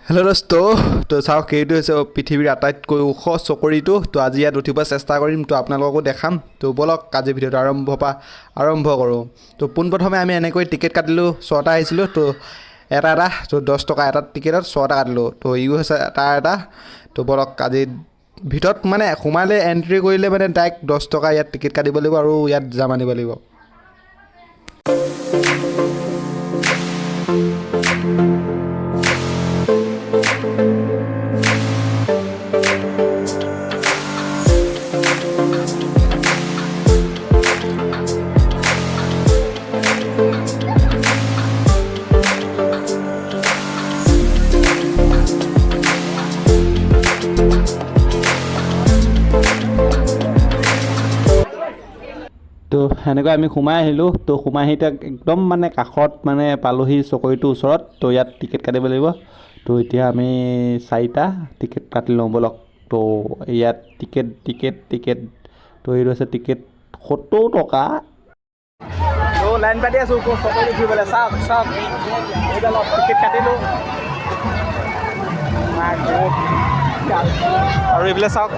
Hello' দোস্ত তো চাওক এইটো হৈছে পৃথিৱীৰ আটাইতকৈ ওখ চকৰিটো তো আজি ইয়াত উঠিব চেষ্টা কৰিম তো আপোনালোককো দেখাম তো ব'লক আজি ভিডিঅ'টো আৰম্ভ কৰোঁ তো পোনপ্ৰথমে আমি এনেকৈ টিকেট কাটিলোঁ 6টা আহিছিলোঁ তো এটা তো 10 টকা এটা টিকেটত 6টা কাটিলোঁ তো ইও হৈছে তাৰ এটা তো ব'লক আজি ভিতৰত মানে সোমালে এণ্ট্ৰি কৰিলে মানে ডাইৰেক্ট 10 টকা ইয়াত টিকেট কাটিব লাগিব আৰু ইয়াত জাম আনিব লাগিব। তো সেনেকৈ আমি সোমাই আহিলোঁ তো সোমাই আহি এতিয়া একদম মানে কাষত মানে পালোহি চকৰিটোৰ ওচৰত তো ইয়াত টিকেট কাটিব লাগিব তো এতিয়া আমি 4টা টিকেট কাটি লওঁ ব'লক তো ইয়াত টিকেট তো এইটো আছে টিকেট 70 টকা তো লাইন পাতি আছোঁ চকৰি উঠিবলৈ চাওক এইডালত টিকেট কাটিলোঁ আৰু এইফালে চাওক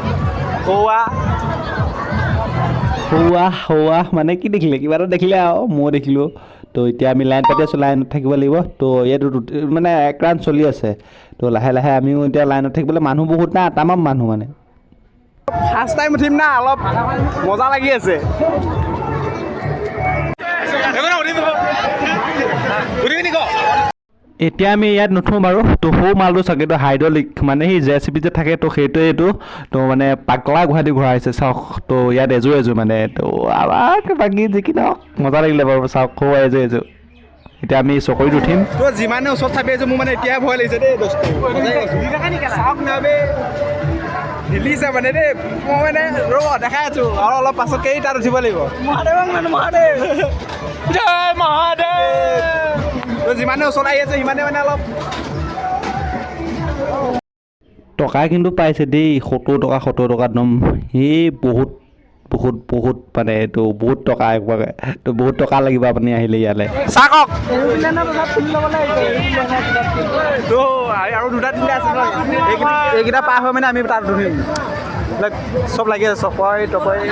হোৱা মানে কি দেখিলে কিবা এটা দেখিলে আৰু মই দেখিলোঁ তো এতিয়া আমি লাইন পাতি আছোঁ লাইনত থাকিব লাগিব তো ইয়াত মানে এক ৰাউণ্ড চলি আছে তো লাহে লাহে আমিও এতিয়া লাইনত থাকিবলৈ মানুহ বহুত না তামাম মানুহ মানে ফাৰ্ষ্ট টাইম উঠিম না অলপ মজা লাগি আছে এতিয়া আমি ইয়াত নুঠোঁ বাৰু তো সৌ মালটো চাগে তো হাইড্ৰলিক মানে সেই JCB যে থাকে তো সেইটোৱে এইটো তো মানে পাগলা গুৱাহাটী ঘূৰাইছে চাওক তো ইয়াত এযোৰ মানে তো আমাক বাকী যি কি নহওক মজা লাগিলে বাৰু চাওক সৌ এযোৰ এতিয়া আমি চকৰিত উঠিম তো যিমানে ওচৰত থাকি আছোঁ মোৰ মানে এতিয়া ভয় লাগিছে দেই বস্তু চাওক নাবে হিলিছে মানে দেই মই মানে ৰ'ব দেখাই আছোঁ আৰু অলপ পাছতকৈ তাত উঠিব লাগিব মহাদেৱ জয় মহাদেৱ তো যিমানে ওচৰত আহি আছে সিমানে মানে অলপ টকা কিন্তু পাইছে দেই 70 টকা একদম সেই বহুত মানে এইটো বহুত টকা একবাৰে তো বহুত টকা লাগিব আপুনি আহিলে ইয়ালৈ চাওক তো আৰু 2টা 3টা আছে ন এইকেইটা পাৰ হৈ মানে আমি তাত উঠিম চব লাগি আছে টপৰি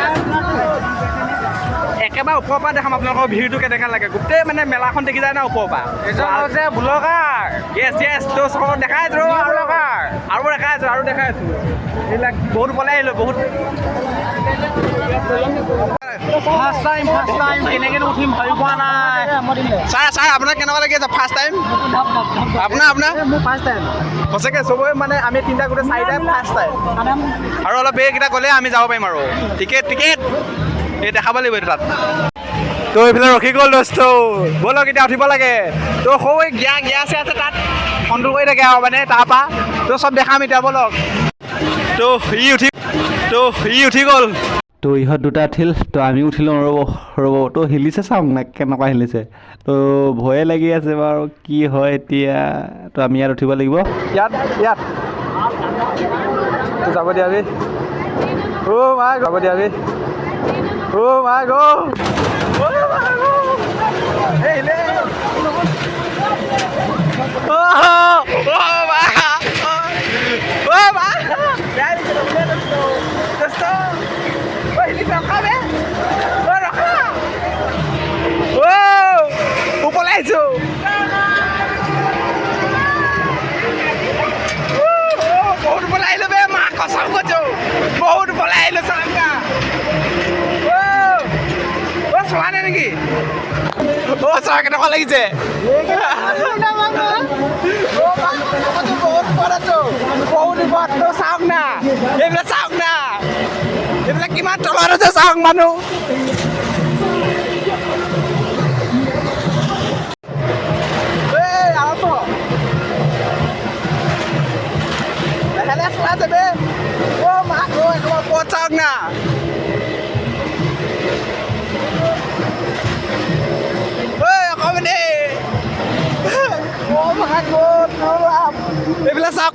একেবাৰে ওপৰৰ পৰা দেখাম আপোনালোকৰ ভিৰটো কেনেকৈ লাগে গোটেই মানে মেলাখন দেখি যায় না ওপৰৰ পৰা হৈছে ব্লগাৰ য়েছ তো চব দেখাই আছোঁ আৰু দেখাই আছোঁ এইবিলাক বহুত ওপৰলৈ আহিলোঁ বহুত ফাৰ্ষ্ট টাইম কেনেকৈ উঠিম ভাবি পোৱা নাই ছাৰ আপোনাৰ কেনেকুৱা লাগি আছে ফাৰ্ষ্ট টাইম আপোনাৰ মোৰ ফাৰ্ষ্ট টাইম সঁচাকৈ চবৰে মানে আমি 3টা গোটেই 4টাই ফাৰ্ষ্ট টাইম আৰু অলপ এইকেইটা গ'লে আমি যাব পাৰিম আৰু টিকেট এই দেখাব লাগিব এইটো তাত তো এইফালে ৰখি গ'ল দোস্ত ব'লক এতিয়া উঠিব লাগে তো সৌ গিয়া আছে তাত কণ্ট্ৰল কৰি থাকে আৰু মানে তাৰপৰা তো চব দেখাম এতিয়া ব'লক তো ই উঠি গ'ল তো ইহঁত 2টা উঠিল তো আমি উঠিলোঁ ৰ'ব তো হিলিছে চাওক না কেনেকুৱা হিলিছে তো ভয়ে লাগি আছে বাৰু কি হয় এতিয়া তো আমি ইয়াত উঠিব লাগিব ইয়াত তো যাব দিয়া my God ওপৰলৈ আহিছোঁ বহুত ওপৰলৈ আহিলোঁ বে মা কচম কৈছোঁ বহুত ওপৰলৈ আহিলোঁ চাংকা চোৱা নাই নেকি চাহ কেনেকুৱা লাগিছে চাওক না এইবিলাক কিমান তলত আছে চাওক মানুহ চাওক না এইফালে চাওক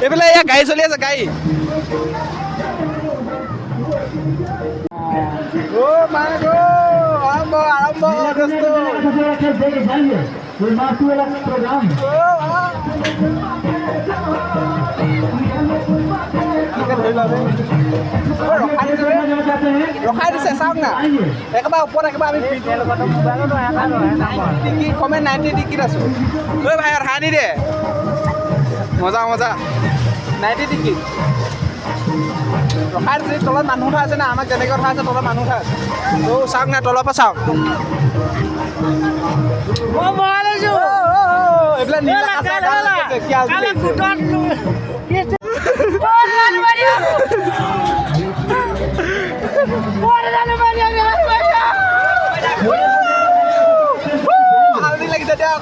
এইফালে এয়া গাড়ী চলি আছে গাড়ী আৰম্ভ ৰখাই দিছে চাওক না একেবাৰে ওপৰত একেবাৰে আমি ডিগ্ৰী কমে 90 ডিগ্ৰীত আছোঁ ঐ ভাই আৰু হানি দে মজা মজা 90 ডিগ্ৰী ৰখাই দিছে তলত মানুহ উঠা আছে না আমাক যেনেকৈ উঠা আছে তলত মানুহ উঠা আছে ত' চাওক না তলৰ পৰা চাওক এইবিলাক নীলা হালদি লাগিছে দিয়ক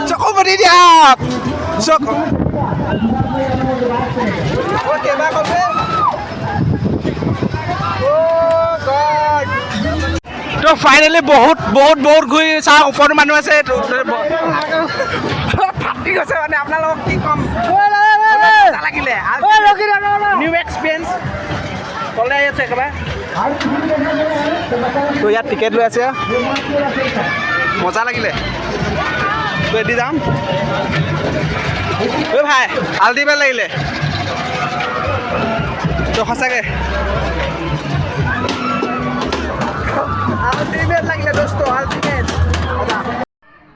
চকু পাতি দিয়ক চকু কেইবাৰ কৈছে তো ফাইনেলি বহুত ঘূৰি চাওক ওপৰত মানুহ আছে ফাটি গৈছে মানে আপোনালোকক কি ক'ম লাগিলে নিউ এক্সপিৰিয়েঞ্চ তলে আহি আছে একেবাৰে তো ইয়াত টিকেট লৈ আছে মজা লাগিলে তো এদি যাম ঐ ভাই আল্টিমেট লাগিলে তো সঁচাকৈ আল্টিমেট লাগিলে দোস্ত আল্টিমেট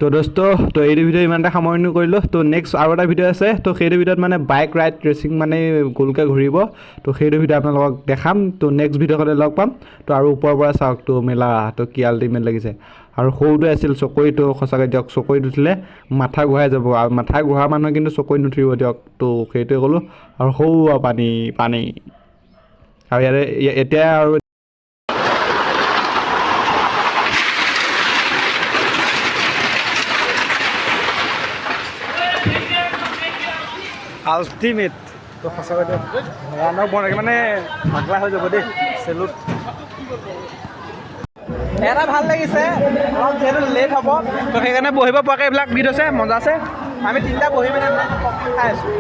তো দোস্ত তো এইটো ভিডিঅ' ইমানটা সামৰণি কৰিলোঁ তো নেক্সট আৰু এটা ভিডিঅ' আছে তো সেইটো ভিডিঅ'ত মানে বাইক ৰাইড ৰেচিং মানে গোলকৈ ঘূৰিব তো সেইটো ভিডিঅ' আপোনালোকক দেখাম তো নেক্সট ভিডিঅ'তে লগ পাম তো আৰু ওপৰৰ পৰা চাওক তো মেলা তো কি আল্টিমেট লাগিছে আৰু সৰুটো আছিল চকৰিটো সঁচাকৈ দিয়ক চকৰিত উঠিলে মাথা ঘূৰাই যাব আৰু মাথা ঘূৰা মানুহে কিন্তু চকৰিত নুঠিব দিয়ক তো সেইটোৱে ক'লোঁ আৰু সৰু পানী আৰু ইয়াতে এতিয়া আৰু আল্টিমেট তো সঁচাকৈ দিয়ক ভয়ানক বনাই মানে পাগলা হৈ যাব দেই চেলুট এটা ভাল লাগিছে অলপ যিহেতু লেট হ'ব তো সেইকাৰণে বহিব পৰাকৈ এইবিলাক ভিড আছে মজা আছে আমি তিনিটা বহি পিনে খাই আছোঁ